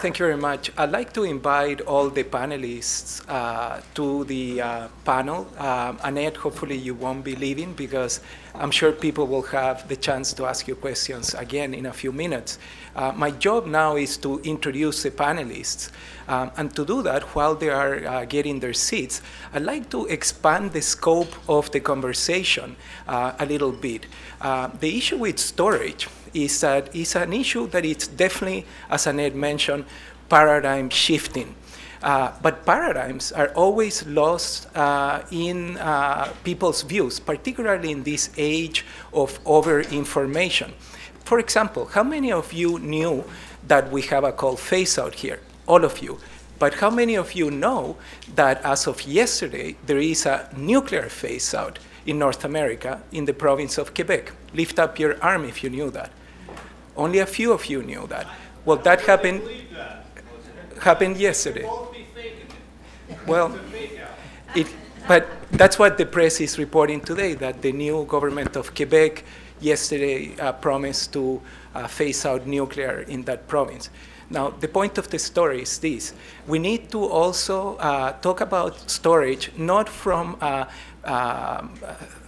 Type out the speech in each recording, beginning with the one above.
Thank you very much. I'd like to invite all the panelists to the panel. Annette, hopefully you won't be leaving because I'm sure people will have the chance to ask you questions again in a few minutes. My job now is to introduce the panelists. And to do that, while they are getting their seats, I'd like to expand the scope of the conversation a little bit. The issue with storage is that it's an issue that it's definitely, as Annette mentioned, paradigm shifting. But paradigms are always lost in people's views, particularly in this age of over-information. For example, how many of you knew that we have a coal phase-out here? All of you. But how many of you know that as of yesterday, there is a nuclear phase-out in North America in the province of Quebec? Lift up your arm if you knew that. Only a few of you knew that. Well, that happened yesterday. Well, but that's what the press is reporting today, that the new government of Quebec yesterday promised to phase out nuclear in that province. Now, the point of the story is this. We need to also talk about storage, not from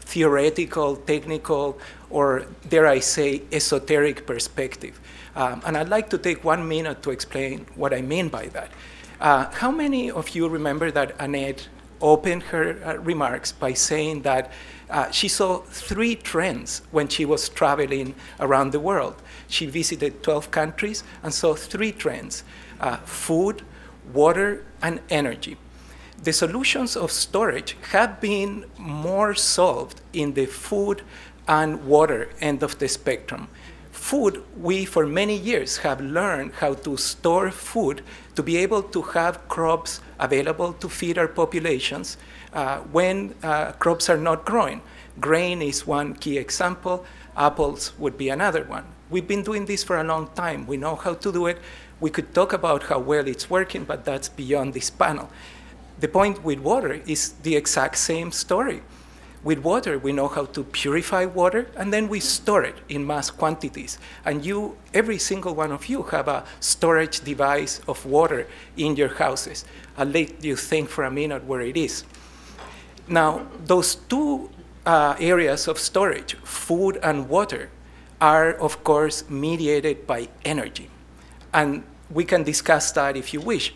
theoretical, technical, or dare I say, esoteric perspective. And I'd like to take 1 minute to explain what I mean by that. How many of you remember that Annette opened her remarks by saying that she saw 3 trends when she was traveling around the world? She visited 12 countries and saw 3 trends: food, water, and energy. The solutions of storage have been more solved in the food and water end of the spectrum. Food, we for many years have learned how to store food to be able to have crops available to feed our populations when crops are not growing. Grain is one key example. Apples would be another one. We've been doing this for a long time. We know how to do it. We could talk about how well it's working, but that's beyond this panel. The point with water is the exact same story. With water, we know how to purify water, and then we store it in mass quantities. And you, every single one of you, have a storage device of water in your houses. I'll let you think for a minute where it is. Now, those 2 areas of storage, food and water, are, of course, mediated by energy. And we can discuss that if you wish.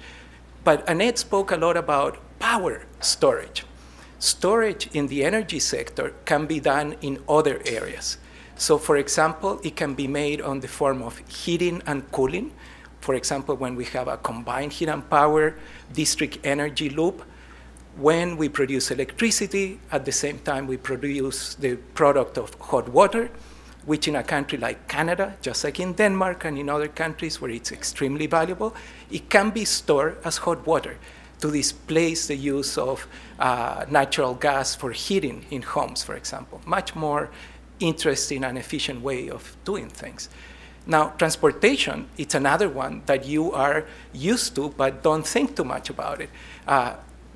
But Annette spoke a lot about power storage. Storage in the energy sector can be done in other areas. So, for example, it can be made on the form of heating and cooling. For example, when we have a combined heat and power district energy loop, when we produce electricity, at the same time we produce the product of hot water, which in a country like Canada, just like in Denmark and in other countries where it's extremely valuable, it can be stored as hot water to displace the use of natural gas for heating in homes, for example. Much more interesting and efficient way of doing things. Now, transportation, it's another one that you are used to, but don't think too much about it.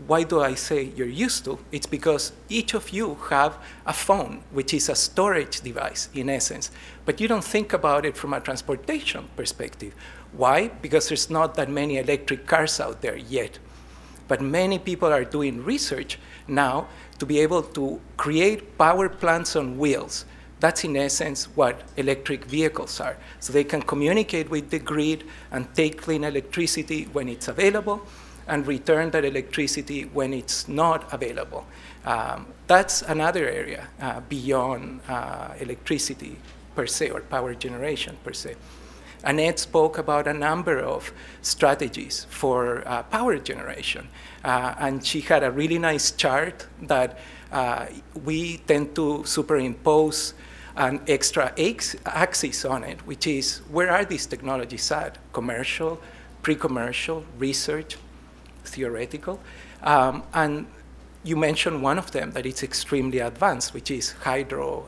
Why do I say you're used to? It's because each of you have a phone, which is a storage device in essence, but you don't think about it from a transportation perspective. Why? Because there's not that many electric cars out there yet. But many people are doing research now to be able to create power plants on wheels. That's in essence what electric vehicles are. So they can communicate with the grid and take clean electricity when it's available, and return that electricity when it's not available. That's another area beyond electricity per se, or power generation per se. Annette spoke about a number of strategies for power generation. And she had a really nice chart that we tend to superimpose an extra axis on it, which is where are these technologies at? Commercial, pre-commercial, research, theoretical. And you mentioned one of them that is extremely advanced, which is hydro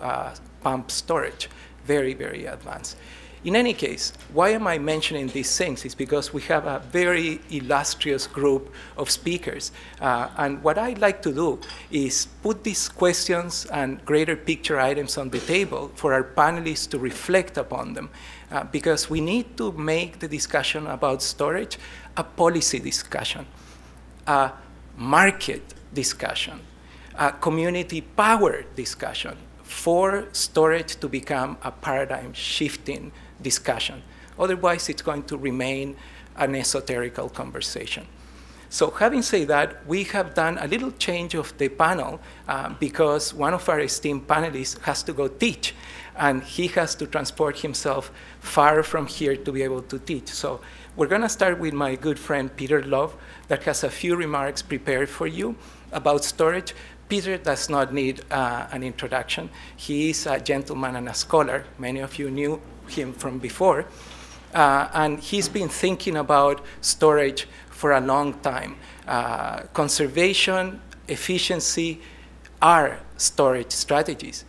pump storage, very, very advanced. In any case, why am I mentioning these things? It's because we have a very illustrious group of speakers. And what I'd like to do is put these questions and greater picture items on the table for our panelists to reflect upon them. Because we need to make the discussion about storage a policy discussion, a market discussion, a community power discussion for storage to become a paradigm-shifting discussion. Otherwise, it's going to remain an esoterical conversation. So having said that, we have done a little change of the panel because one of our esteemed panelists has to go teach, and he has to transport himself far from here to be able to teach. So we're going to start with my good friend Peter Love, that has a few remarks prepared for you about storage. Peter does not need an introduction. He is a gentleman and a scholar. Many of you knew him from before. And he's been thinking about storage for a long time. Conservation, efficiency are storage strategies.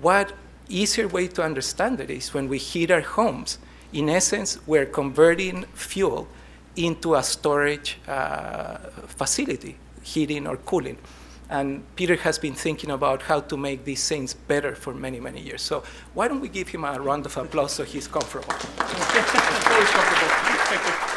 What easier way to understand it is when we heat our homes. In essence, we're converting fuel into a storage facility, heating or cooling. And Peter has been thinking about how to make these things better for many, many years. So why don't we give him a round of applause so he's comfortable. Very comfortable.